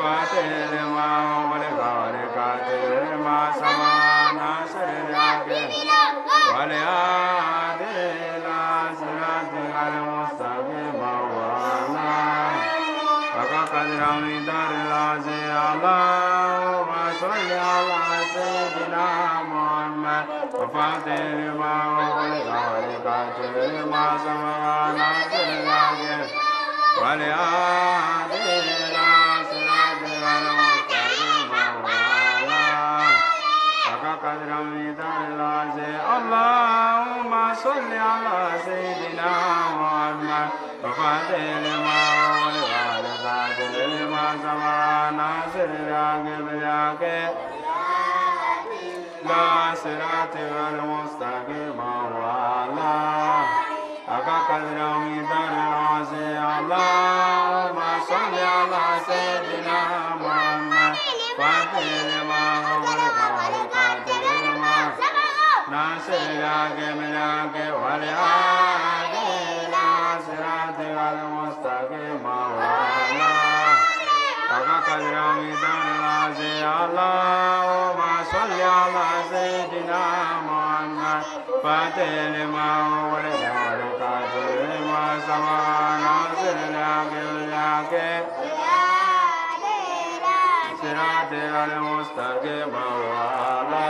Fatima Wale Katima Samana Sirake Wale Adela Sirati Al Mustaqim Wana Akakadram Darla Se Allah Salli ala Sayyidina Muhammad Fatima Wale Katima Samana Sirake Wale Adela Allahumma salli ala Sayyidina Muhammad wa fatil ma wal qadir ma samana sirrake bilake la sirati wal mustaqim wala akakadram darase Allahumma salli ala Sayyidina Muhammad fatil ma wal qadir Nasirake milake wale adela sirati wal mustaqim wala akakadram darase Allahumma salli ala Sayyidina Muhammad fatil ma wal qadir ma samana sirrake milake sirati wal mustaqim wala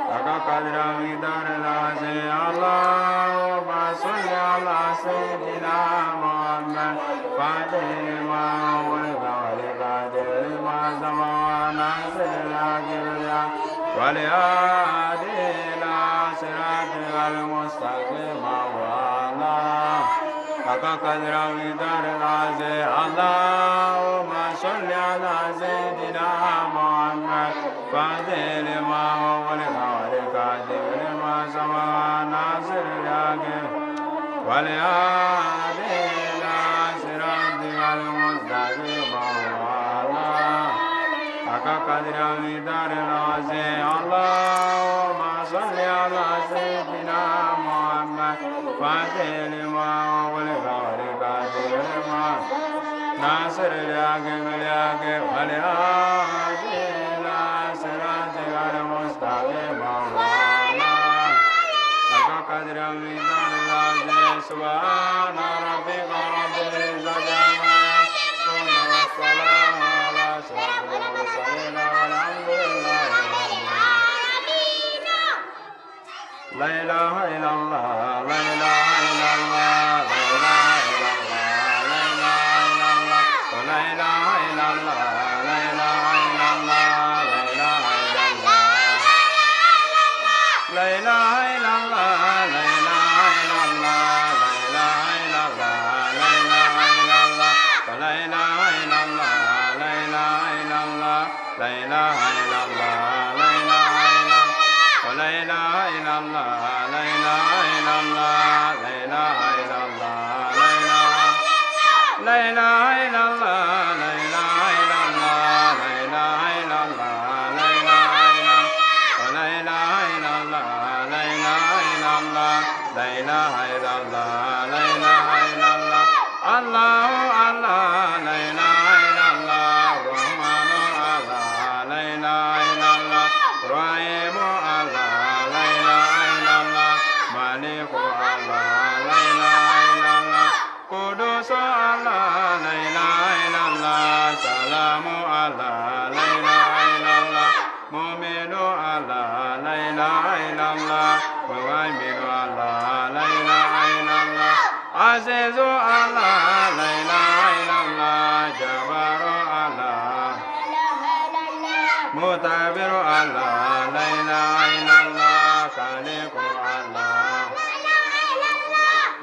Akakadram darla se Allahumma salli ala Sayyidina Muhammad Fatima wal qadir ma samana sirrake wal adila sirati wal mustaqim wala Akakadram darla se Allahumma salli ala Sayyidina Muhammad Fatima wal Samana sirrake wal adila sirati wal mustaqim wala akakadram darla se Allahumma salli ala Sayyidina Muhammad Fatima wal qadir ma nasirake bilake wal adila sirati wal mustaqim Kadram darla subhana rabbika rabbil izzati amma yasifun wa salamun ala asyrafil mursalin walhamdulillahi rabbil alamin La ilaha illallah la ilaha illallah la ilaha illallah la ilaha illallah la ilaha illallah la ilaha illallah la ilaha illallah Azizu Allah, la ilaha illallah, Jabaru Allah, Mutabiru Allah, la ilaha illallah, Khaliqu Allah,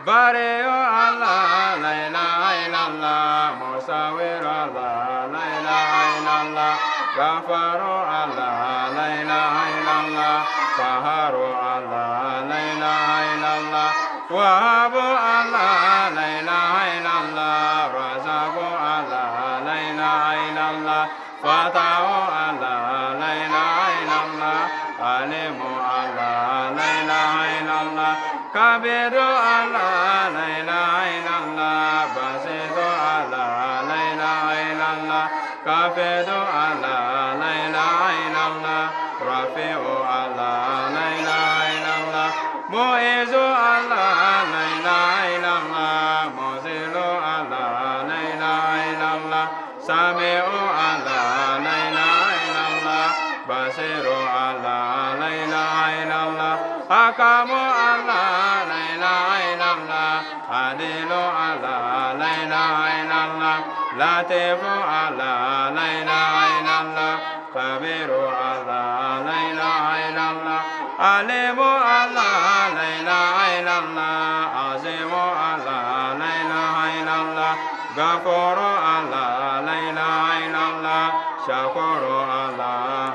Bari'u Allah, la ilaha illallah, Musawiru Allah, la ilaha illallah, Ghafaru Allah, la ilaha illallah, Qaharu Allah, la ilaha illallah, Wahhabu Allah, la ilaha illallah, Razaqu Allah, la ilaha illallah, Fatahu Allah, la ilaha illallah, Alimu Allah, la ilaha illallah, Kabiru Allah, la ilaha illallah, Basitu Allah, la ilaha illallah, كافد الله لا إله إلا الله رفيع الله لا إله إلا الله معز الله لا إله إلا الله مذل الله لا إله إلا الله سميع الله لا إله إلا الله بصير الله لا إله إلا الله حكم الله لا إله إلا الله عدل الله لا إله إلا الله لطيف الله لا إله إلا الله خبير الله لا إله إلا الله عليم الله لا إله إلا الله عظيم الله لا إله إلا الله غفور الله لا إله إلا الله شكور الله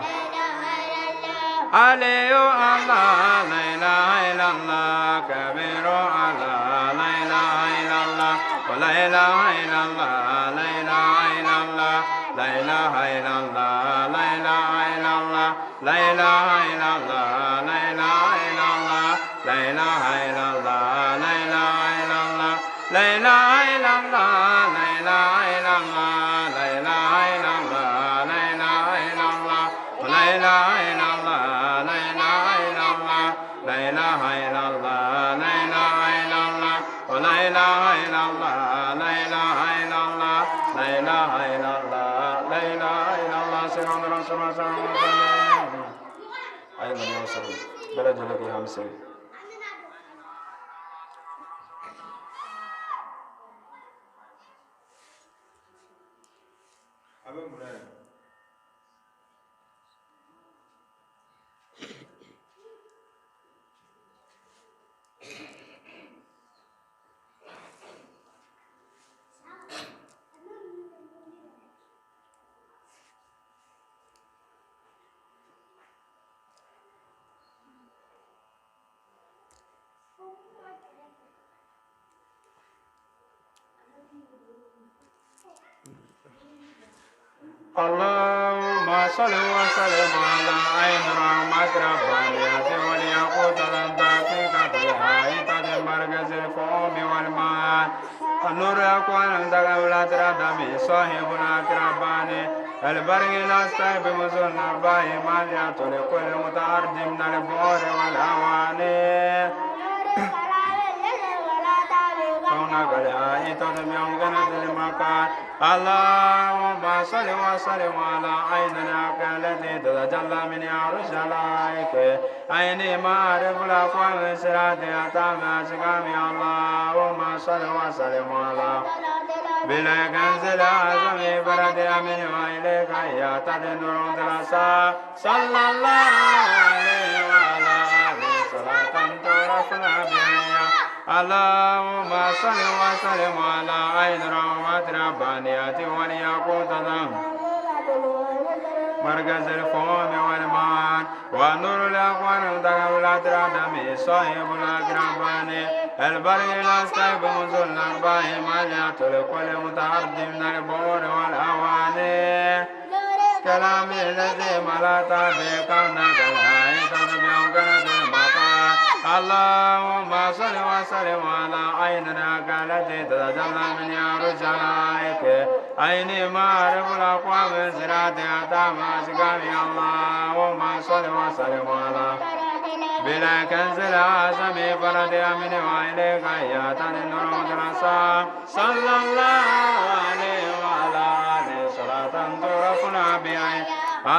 علي الله لا إله إلا الله كبير الله لا إله إلا الله ولا إله إلا الله لا إله إلا الله لا إله إلا الله لا إله إلا الله لا إله إلا الله لا إله إلا الله لا إله إلا الله لا إله إلا الله لا إله إلا الله لا إله إلا الله لا إله إلا الله لا إله إلا الله لا إله إلا الله لا إله إلا الله لا إله إلا الله لا إله إلا الله ولا إله إلا الله لا إله إلا الله لا إله إلا الله لا إله إلا الله سيدنا رسول الله صلى الله عليه وسلم أيضا يوصل بلد لك يا مسيح اللهم صل وسلم على عين رحمة ربانية والياقوت لم تكن بالحائطة مركز الفؤوم والماء النور أكوان تقبلت ردمي صاحب الأكرباني البرق الأستيب مزل نباهي مالية لكل متعرض من البور والأواني كونك الحائطة بيمكنة المكان اللهم صل وسلم على عين العقل التي تتجلى من عرش العائق عين معرف الأقوال صراطها تام أسقامي اللهم صل وسلم على بلا كنز الأعظم فرد أمين وإليك يا تدنور تلسا صلى الله عليه وعلى آله صلاة تعرفنا بها اللهم صل وسلم على عين رحمة ربانية والياقوت مركز الفهم والمان ونور الأقوال تقبلت ردمي صاحب الأكرباني البرق الأستيب منذ الأرباح مالية لكل متعرض من البور والأواني كلامي الذي ملأت بكونك الحائطة بأمكنة المكان اللهم صل وسلم على عين العقل التي تتجلى من عرش العائق عين معرف الأقوام صراطها تام أسقامي اللهم صل وسلم على بلا كنز الأعظم فرد أمين وإليك يا النور مدرسا صلى الله عليه وعلى آله صلاة تعرفنا بها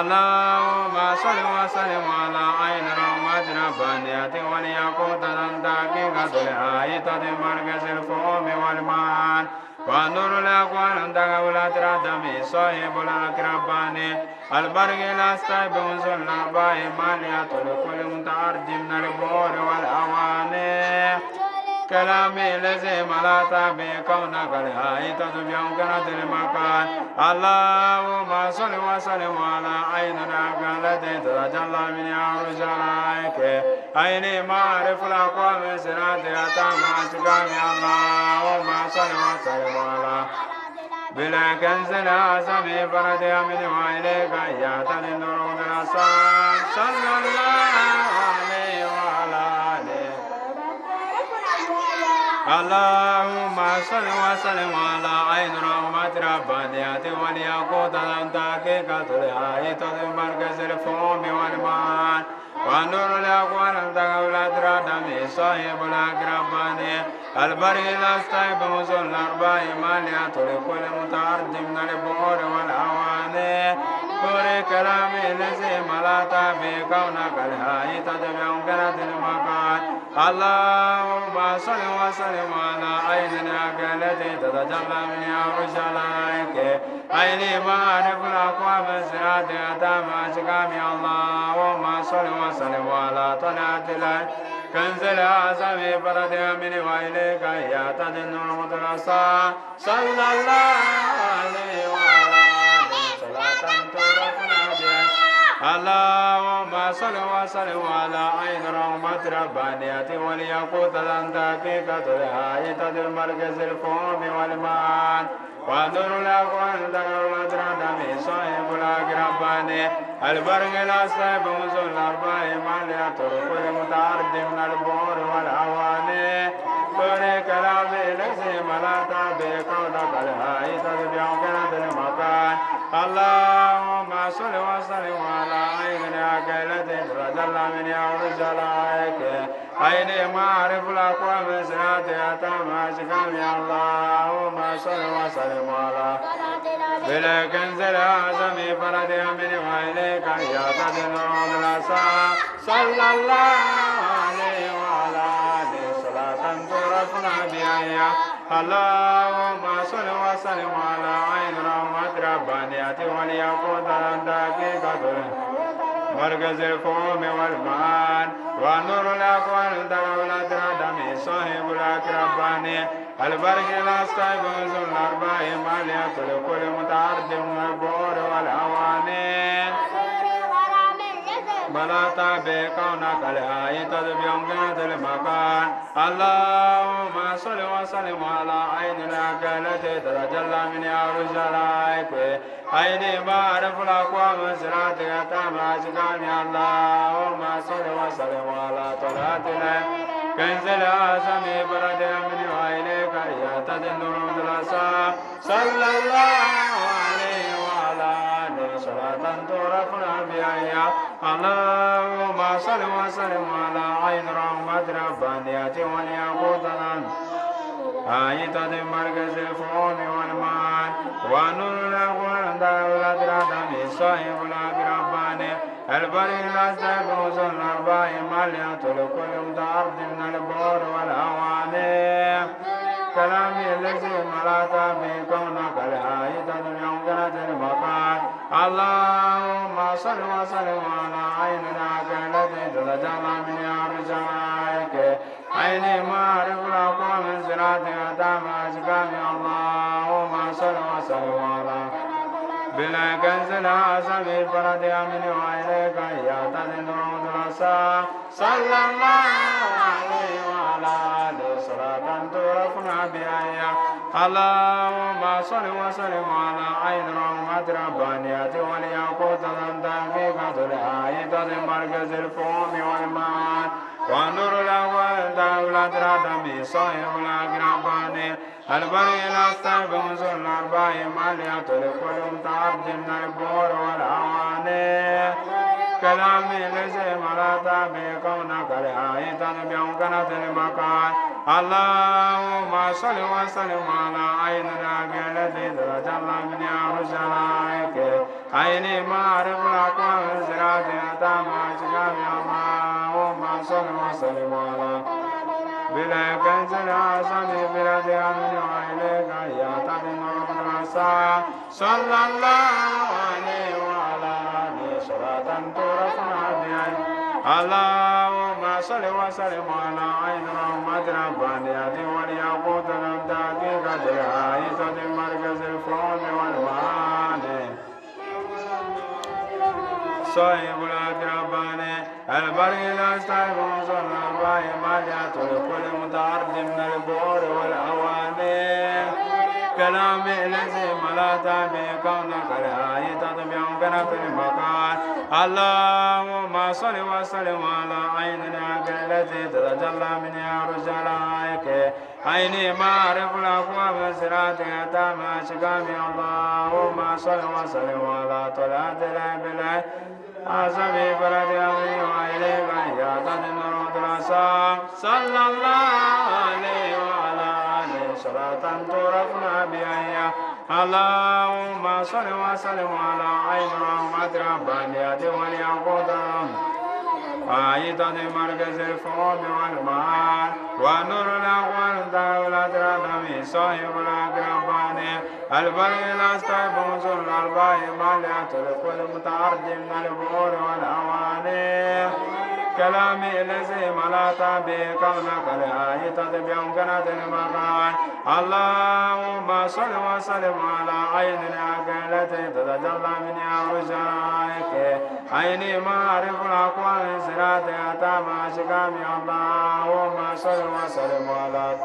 اللهم صل وسلم على عين رحمة ربانية والياقوت تحقيقة الحائطة مركز الفؤوم والمان ونور الأقوال تقبلت ردمي صاحب الأكرباني البرق الأستيب منذ الأرباح مالية لكل متعرض من البور والأواني كلامي الذي ملأت بكونك الحائطة بأمكنة المكان اللهم صل وسلم على عين العقل التي تتجلى من عرش العائق عين معرف الأقوام صراطها تام أسقامي اللهم صل وسلم على بلا كنز الأعظم فرد أمين وإليك يا النور درسان صلى الله عليه وعلى آله اللهم صل وسلم على عين رحمة ربانية والياقوت الأنتاكيكة الهائية مركز الفهم والمعان ونور الأقوال التقولات ردمي صاحب الأقرباني البري الأستيب مزل الأربع مالية لكل متعرض من البحور والأواني بوري كلامي الذي ملأت به كونك الهائي تتبع كنت المكان اللهم صل وسلم على عيننا التي تتجلى من عرش عليك عيني معرف الأقوام الصراط أتام أشكامي اللهم صل وسلم على طلعة العين كنز الأعظم فردها من وإليك يا تدن المدرسة صلى الله عليه وعلى صلاة ترفنا بها اللهم صل وسلم على عين رحمة ربانية والياقوت الأنتاكيكة الهائية المركز الفهم والمعان ونور الأقوال تقول دمي صاحب الأقرباني البرق الأصيب مزل الأربع مالية كل متعرض من البحور والأواني كل كلامي الذي ملأت به كونك الهائي تتبع كنت المكان اللهم صل وسلم على عينك التي تتجلى من عرش عليك عيني معرف الأقوام صراط أتم أشكامي اللهم صل وسلم على بالكنز الأعظم فردها من وإليك يا تدن الأسى صلى الله عليه وعلى آله صلاة ترفنا بها اللهم صل وسلم على عين رحمة ربانية والياقوت الأنتاكيكة مركز الفهم والمعان ونور الأقوال تقول دمي صاحب الأقرباني البرق الأصيب مزل الأربع مالية لكل متعرض من البحور والأواني بلغت بكونك الهائي تتبع كنت المكان اللهم صل وسلم على عينك التي تتجلى من عرش عليك عيني معرف الأقوام صراط أتم أشكامي اللهم صل وسلم على طلعة كنز الأعظم فردها من وإليك يهتدي النور مدرسة صلى الله عليه وعلى آله صلاة ترفنا بها اللهم صل وسلم على عين رحمة ربانية والياقوت آية مركز الفهم والمعان ونور الأقوال دولة ردمي صاحب الأقرباني البري الأصيب مزل الأربع مالية لكل متعرض من البحور والأواني كلامي الذي ملأت به كونك الهائي تتبع كنت المكان اللهم صل وسلم على عينك التي تتجلى من عرش عليك عيني معرف الأقوام صراط أتم أشكامي اللهم صل وسلم على بالكنز الأعظم فردها من وإليك يهتدي النور مدرسة صلى الله عليه وعلى آله صلاة ترفنا بها اللهم صل وسلم على عين رحمة ربانية والياقوت الأنتاكيكة الهائية مركز الفهم والمعان ونور الأقوال دولة ردمي صاحب الأقرباني البري الأصيب مزل الأربع مالية لكل متعرض من البحور والأواني كلامي الذي ملأت به كونك الهائي تتبع كنت المكان اللهم صل وسلم على عينك التي تتجلى من عرش عليك عيني معرف الأقوام صراط أتم أشكامي اللهم صل وسلم على بالكنز الأعظم فردها من وإليك يهتدي النور مدرسة صلى الله عليه وعلى آله صلاة ترفنا بها اللهم صل وسلم على عين رحمة ربانية والياقوت الأنتاكيكة الهائية مركز الفهم والمعاني صاحب الأقرباني البري الأصيب مزل الأربع مالية لكل متعرض من البحور والأواني كلامي الذي ملأت به كونك الهائي تتبع كنت المكان اللهم صل وسلم على عينك التي تتجلى من عرش عليك عيني ما أعرف الأقوام صراطك تام شكامي اللهم صل وسلم على طلعت الأنبياء أعظم فرد أمري وإليك يا تدمر الرسول صلى الله عليه وعلى آله صلاة تعرفنا بها اللهم صل وسلم على عين رحمة ربانية والياقوت آية مركز الفؤاد والمعاد ونور الأقوال دولة الأدم صاحب الأقربان البري الأستيب منصور الأرباح مالية لكل متعرض من البؤور والأواني كلامي الذي ملأت به كونك لآية تبيع كانت المكان اللهم صل وسلم على عين العقل التي تتجلى من أرجائك عيني ما أعرف الأقوال صراطك تام شكامي اللهم صل وسلم على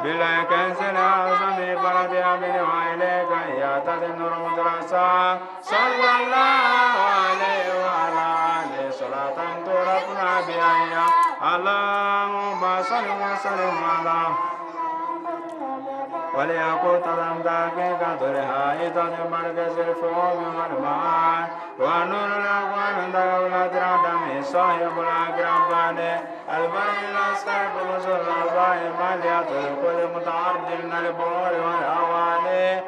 بلا كنز الأعظم فرد أمن وإليك يا تدن المدرسة صلى الله عليه وعلى آله صلاة تعرفنا بها اللهم صل وسلم على وليقوت لم تحقيق لهاية مركز الفؤاد والمعاد ونور الأقوال دولة الأدم صاحب الأقربان البري الأسكاب وصل الأرباح مالية لكل متعرض من البؤور والأواني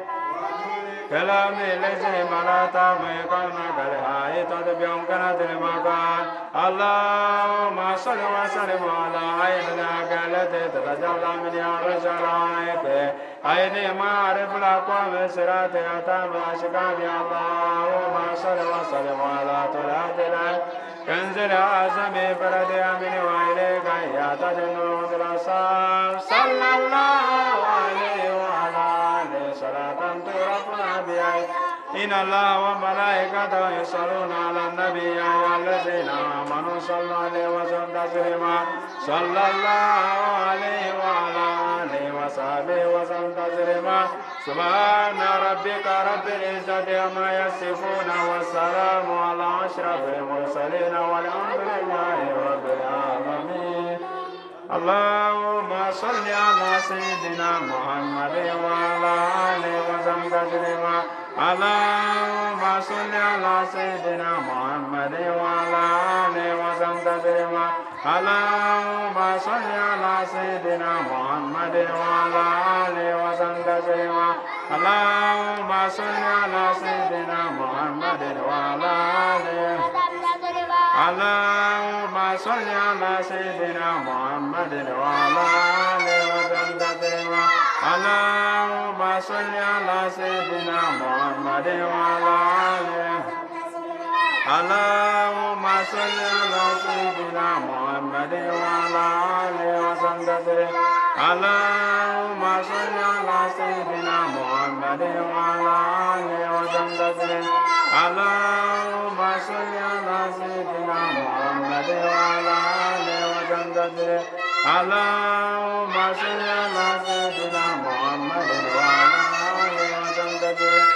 كلامي الذي ملأت به كونك لآية تبيع كانت المكان اللهم صل وسلم على عين العقل التي تتجلى من أرجائك عيني ما أعرف الأقوام صراطك تام أشكامي اللهم صل وسلم على طلعت كنز الأعظم فرد أمن وإليك يا تدن المدرسة صلى الله عليه وعلى آله صلاة تعرفنا بها إن الله وملائكته يصلون على النبي يا أيها الذين آمنوا صلوا عليه وسلموا تسليما صلى الله عليه وعلى آله وصحبه وسلم تسليما سبحان ربك رب العزة عما يصفون والسلام على أشرف المرسلين والحمد لله رب العالمين اللهم صل على سيدنا محمد وعلى آله وسلم تسليما اللهم صل على سيدنا محمد وعلى آله وسلم تسليما اللهم صل على سيدنا محمد وعلى آله وسلم تسليما اللهم صل على سيدنا محمد وعلى آله اللهم صل على سيدنا محمد وعلى آله وسلم تسليما اللهم صل على سيدنا محمد وعلى آله اللهم صل على سيدنا محمد وعلى آله وسلم تسليما اللهم صل على سيدنا محمد وعلى آله وسلم تسليما اللهم صل على سيدنا محمد وعلى آله وسلم تسليما اللهم صل على سيدنا محمد وعلى آله وسلم تسليما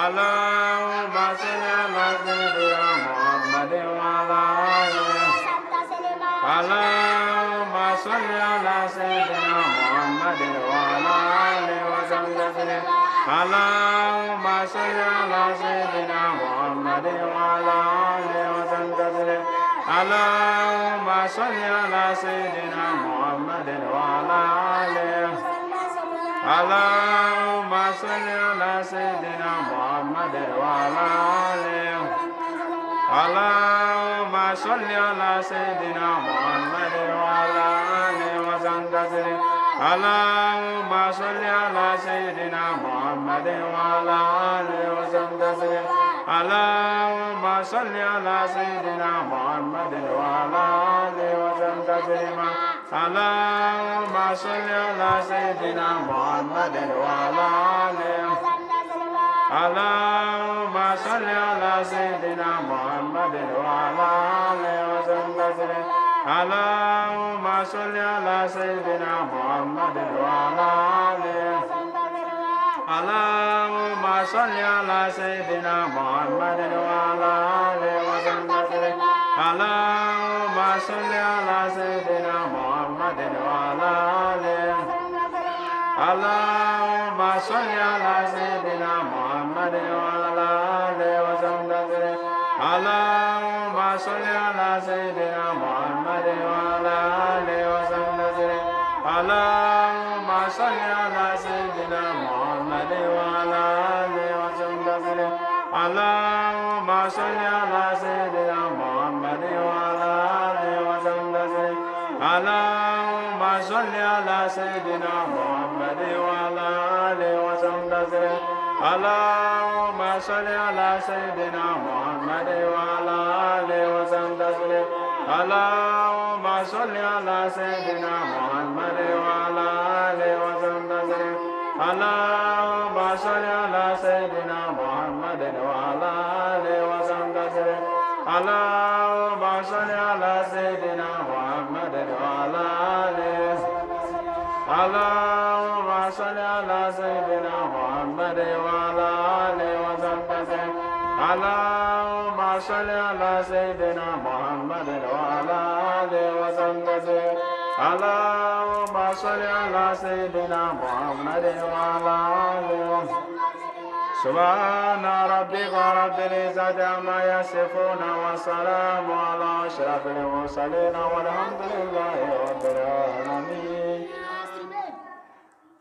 اللهم صل على سيدنا محمد وعلى آله اللهم صل على سيدنا محمد وعلى آله وسلم تسليما اللهم صل على سيدنا محمد وعلى آله وسلم تسليما اللهم صل على سيدنا محمد وعلى آله اللهم صل على سيدنا محمد وعلى آله اللهم صل على سيدنا محمد وعلى آله وسلم تسليما اللهم صل على سيدنا محمد وعلى آله وسلم تسليما اللهم صل على سيدنا محمد وعلى آله وسلم تسليما اللهم صل على سيدنا محمد وعلى آله اللهم صل على سيدنا محمد وعلى آله وسلم تسليما اللهم صل على سيدنا محمد وعلى آله اللهم صل على سيدنا محمد وعلى آله وسلم تسليما اللهم صل على سيدنا محمد وعلى آله اللهم صل على سيدنا محمد وعلى آله وسلم. اللهم صل على سيدنا محمد وعلى آله وسلم. اللهم صل على سيدنا محمد وعلى آله وسلم. اللهم صل على سيدنا محمد وعلى آله وسلم. اللهم صل على سيدنا محمد وعلى آله وسلم. اللهم صل على سيدنا محمد وعلى آله وسلم. اللهم صل على سيدنا محمد وعلى آله وسلم. اللهم صل على سيدنا محمد وعلى آله. اللهم صل على سيدنا محمد وعلى آله وسلم. اللهم صل على سيدنا محمد وعلى آله وسلم. اللهم صل على سيدنا محمد وعلى آله. سبحان ربك رب العزة عما يصفون والسلام على أشرف المرسلين والحمد لله رب العالمين.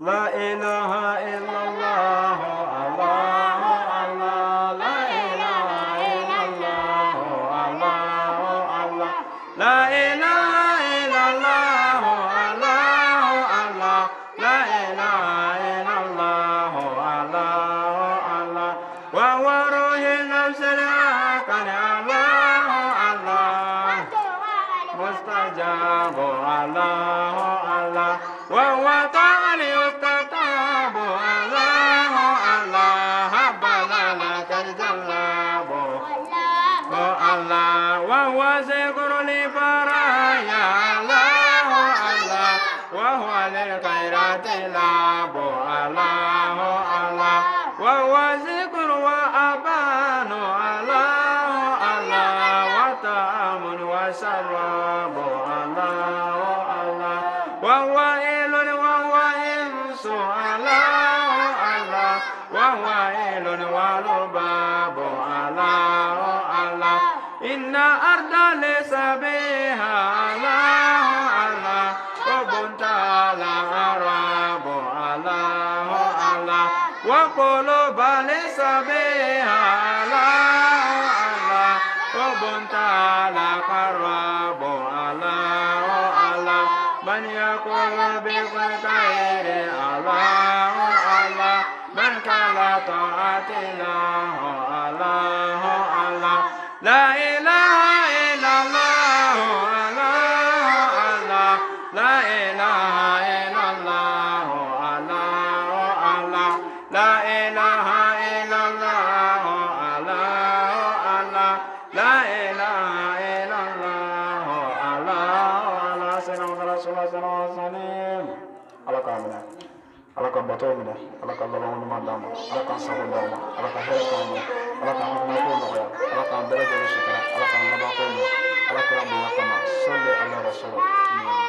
لا إله إلا الله الله الله. لا إله إلا الله الله الله. لا إله إلا الله الله الله. لا إله إلا الله الله الله. وهو روح النفس العاقل الله الله. مستجاب الله الله. وهو تعالى يستتاب الله الله. بلى لك الجلاب الله. وهو ذكر لبرايا الله الله. وهو للخيرات لاب الله الله. وهو ذكر وأبان الله الله. وطعام وشراب الله الله. وهو إل وهو إنس الله الله. وهو إل ورباب الله الله. إن أرض ليس بها الله الله. وبنت على عرب الله الله. وقلوب ليس بها الله الله. وبنت على قرب الله الله. من يقول بالخير الله الله. من كان طاعة الله الله الله. لا إله إلا الله الله الله. لا إله إلا الله الله الله. لا إله إلا الله الله الله. لا إله إلا الله الله الله. سيدنا رسول الله صلى الله عليه وسلم. على كامله على كبتومنا على كبلون مدام على كسبندام على كهركام على كهرناكم على كبلد الشكر على كنباكم على كرام الله كما صلى على رسول الله.